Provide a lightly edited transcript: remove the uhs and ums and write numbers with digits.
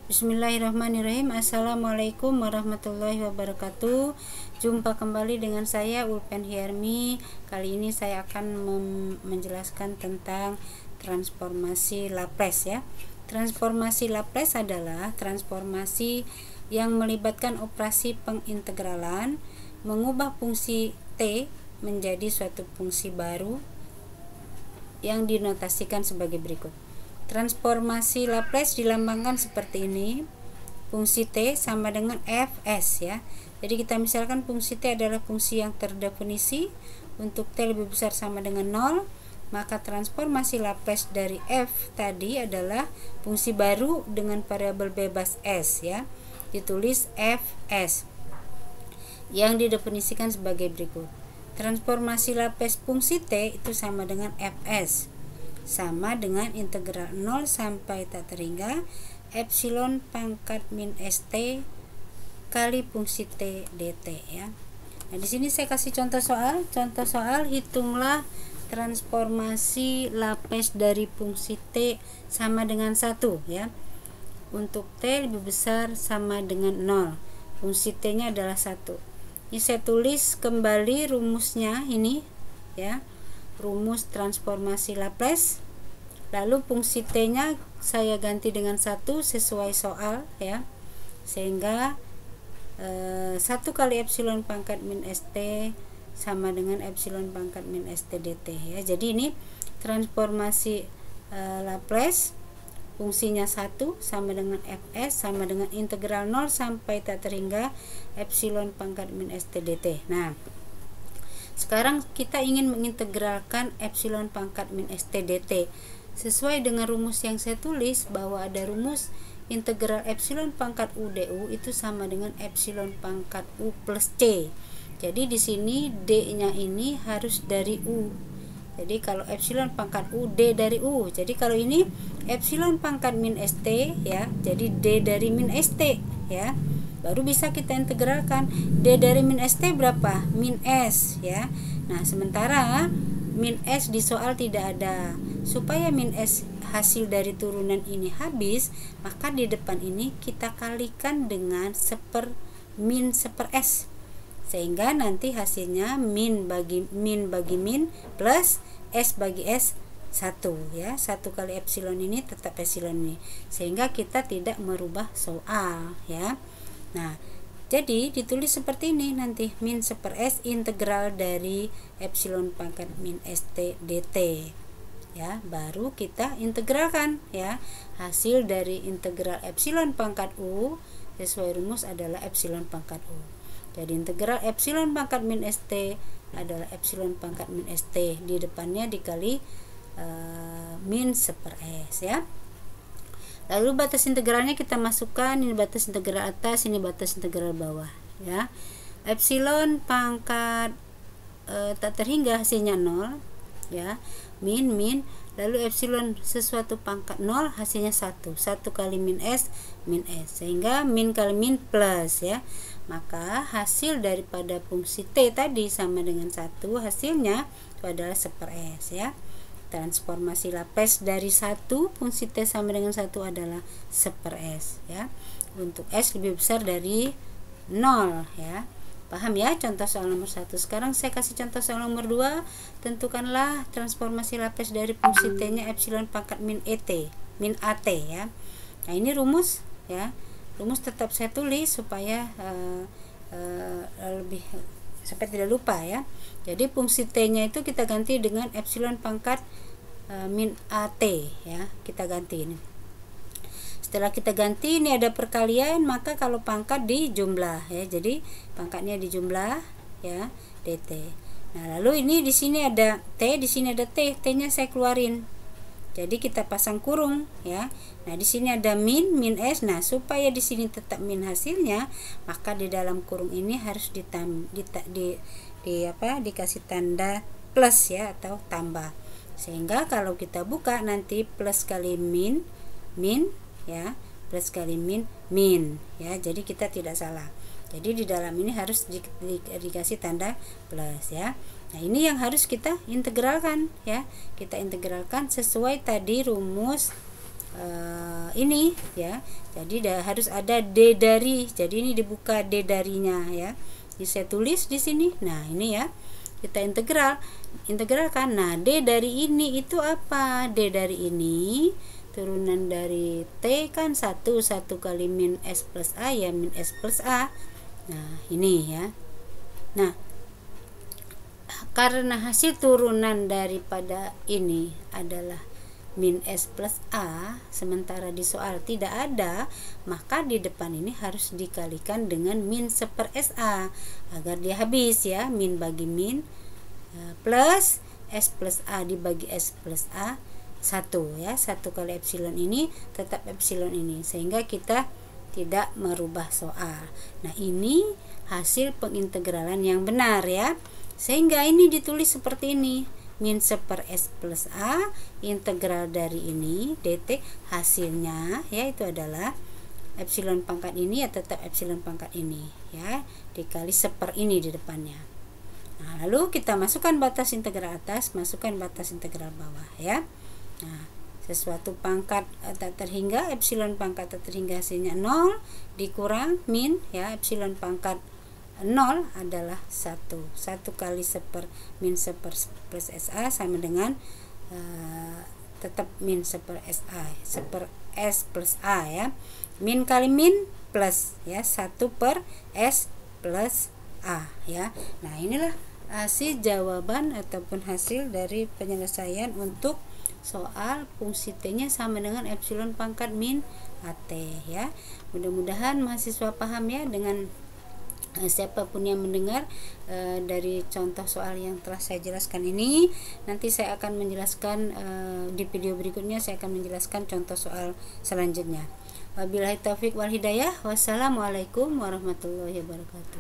Bismillahirrahmanirrahim. Assalamualaikum warahmatullahi wabarakatuh. Jumpa kembali dengan saya Ulpen Hiermi. Kali ini saya akan menjelaskan tentang transformasi Laplace ya. Transformasi Laplace adalah transformasi yang melibatkan operasi pengintegralan, mengubah fungsi T menjadi suatu fungsi baru yang dinotasikan sebagai berikut. Transformasi Laplace dilambangkan seperti ini. Fungsi T sama dengan Fs ya. Jadi kita misalkan fungsi T adalah fungsi yang terdefinisi. Untuk T lebih besar sama dengan 0, maka transformasi Laplace dari F tadi adalah fungsi baru dengan variabel bebas S ya. Ditulis Fs yang didefinisikan sebagai berikut. Transformasi Laplace fungsi T itu sama dengan Fs, sama dengan integral 0 sampai tak terhingga epsilon pangkat min st kali fungsi t dt ya. Nah, di sini saya kasih contoh soal. Contoh soal, hitunglah transformasi Laplace dari fungsi t sama dengan 1 ya. Untuk t lebih besar sama dengan 0. Fungsi t-nya adalah 1. Ini saya tulis kembali rumusnya ini ya. Rumus transformasi Laplace, lalu fungsi t nya saya ganti dengan 1 sesuai soal ya, sehingga 1 kali epsilon pangkat min st sama dengan epsilon pangkat min st dt ya. Jadi ini transformasi Laplace, fungsinya 1 sama dengan fs sama dengan integral 0 sampai tak terhingga epsilon pangkat min st dt. Nah, sekarang kita ingin mengintegralkan epsilon pangkat min st dt sesuai dengan rumus yang saya tulis, bahwa ada rumus integral epsilon pangkat u du itu sama dengan epsilon pangkat u plus c. Jadi di sini d-nya ini harus dari u. Jadi kalau epsilon pangkat u, d dari u. Jadi kalau ini epsilon pangkat min st ya, jadi d dari min st ya. Baru bisa kita integralkan. D dari min st berapa? Min s ya. Nah, sementara min s di soal tidak ada. Supaya min s hasil dari turunan ini habis, maka di depan ini kita kalikan dengan min seper s. Sehingga nanti hasilnya min bagi min plus s bagi s 1 ya. 1 kali epsilon ini tetap epsilon ini. Sehingga kita tidak merubah soal ya. Nah, jadi ditulis seperti ini nanti, min seper s integral dari epsilon pangkat min st dt ya. Baru kita integralkan ya. Hasil dari integral epsilon pangkat u sesuai rumus adalah epsilon pangkat u. Jadi integral epsilon pangkat min st adalah epsilon pangkat min st, di depannya dikali min seper s ya. Lalu batas integralnya kita masukkan, ini batas integral atas, ini batas integral bawah ya. Epsilon pangkat tak terhingga hasilnya 0 ya, min, lalu epsilon sesuatu pangkat 0 hasilnya 1 kali min s, sehingga min kali min plus ya. Maka hasil daripada fungsi t tadi sama dengan 1, hasilnya itu adalah seper s ya. Transformasi Laplace dari 1 fungsi t sama dengan 1 adalah seper s ya. Untuk s lebih besar dari 0 ya. Paham ya contoh soal nomor 1. Sekarang saya kasih contoh soal nomor 2. Tentukanlah transformasi Laplace dari fungsi t nya epsilon pangkat min at ya. Nah, ini rumus ya. Rumus tetap saya tulis supaya lebih sampai tidak lupa ya. Jadi fungsi t nya itu kita ganti dengan epsilon pangkat min at ya, kita ganti ini. Setelah kita ganti, ini ada perkalian, maka kalau pangkat dijumlah ya. Jadi pangkatnya dijumlah ya, dt. Nah, lalu ini di sini ada t, di sini ada t, t-nya saya keluarin. Jadi kita pasang kurung ya. Nah, di sini ada min s. Nah, supaya di sini tetap min hasilnya, maka di dalam kurung ini harus dikasih tanda plus ya, atau tambah. Sehingga kalau kita buka nanti plus kali min ya, plus kali min ya. Jadi kita tidak salah. Jadi di dalam ini harus dikasih tanda plus ya. Nah, ini yang harus kita integralkan ya. Kita integralkan sesuai tadi rumus ini ya. Jadi harus ada D dari. Jadi ini dibuka D darinya ya. Jadi saya tulis di sini. Nah, ini ya. Kita integralkan. Nah, D dari ini itu apa? D dari ini turunan dari T kan 1 kali min S plus A ya, min S plus A. Nah, ini ya. Nah, karena hasil turunan daripada ini adalah min S plus A, sementara di soal tidak ada, maka di depan ini harus dikalikan dengan min 1 per SA agar dia habis ya. Min bagi min plus S plus A dibagi S plus A 1 ya. 1 kali epsilon ini tetap epsilon ini, sehingga kita tidak merubah soal. Nah, ini hasil pengintegralan yang benar ya. Sehingga ini ditulis seperti ini, min 1 per S plus A, integral dari ini dt, hasilnya ya itu adalah epsilon pangkat ini ya tetap epsilon pangkat ini ya, dikali 1 per ini di depannya. Nah, lalu kita masukkan batas integral atas, masukkan batas integral bawah ya. Nah, sesuatu pangkat tak terhingga, epsilon pangkat tak terhingga hasilnya 0 dikurang min ya, epsilon pangkat 0 adalah 1 kali 1 per min 1 per plus SA sama dengan tetap min 1 per SA 1 per S plus A ya. Min kali min plus ya, 1 per S plus A ya. Nah, inilah hasil jawaban ataupun hasil dari penyelesaian untuk soal fungsi T nya sama dengan epsilon pangkat min AT ya. Mudah-mudahan mahasiswa paham ya dengan siapapun yang mendengar dari contoh soal yang telah saya jelaskan ini. Nanti saya akan menjelaskan di video berikutnya, saya akan menjelaskan contoh soal selanjutnya. Wabillahi taufik wal hidayah. Wassalamualaikum warahmatullahi wabarakatuh.